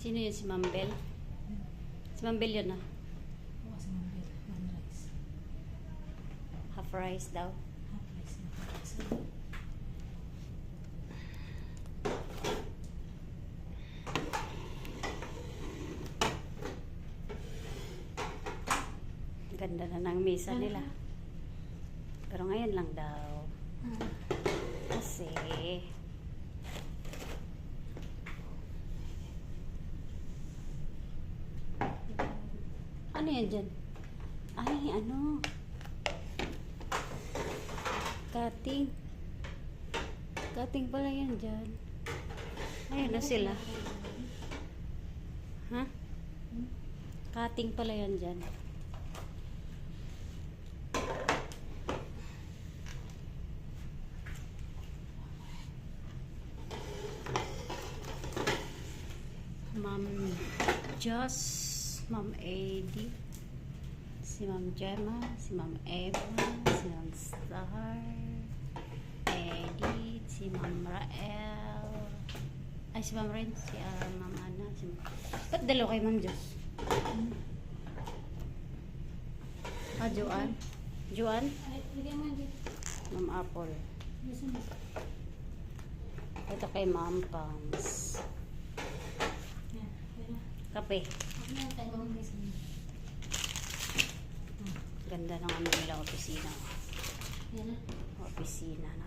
Sino yun? Si Mambel? Si Mambel yun ah. Oo, si Mambel. One rice. Half rice daw. Half rice na kasi. Ganda na ng mesa nila. Pero ngayon lang daw. Kasi ano yan dyan? Ay, ano? Cutting. Cutting pala yan dyan. Ayun na sila. Ha? Cutting pala yan dyan. Ma'am Joss, Ma'am Eddie, si Ma'am Gemma, si Ma'am Eva, si Ma'am Star, Eddie, si Ma'am Rael, ay si Ma'am Ren, si Ma'am Ana, si Ma'am... Ba't dalawa kay Ma'am Joss? Ah, Joanne? Joanne? Ay, bigyan mo yun dito. Ma'am Apple. Listen mo. Ito kay Ma'am Pams. Yan, yan na. Kape. Ako na tayo bang listen mo. Ganda ng ano nila, opisina. Yan na. Opisina na.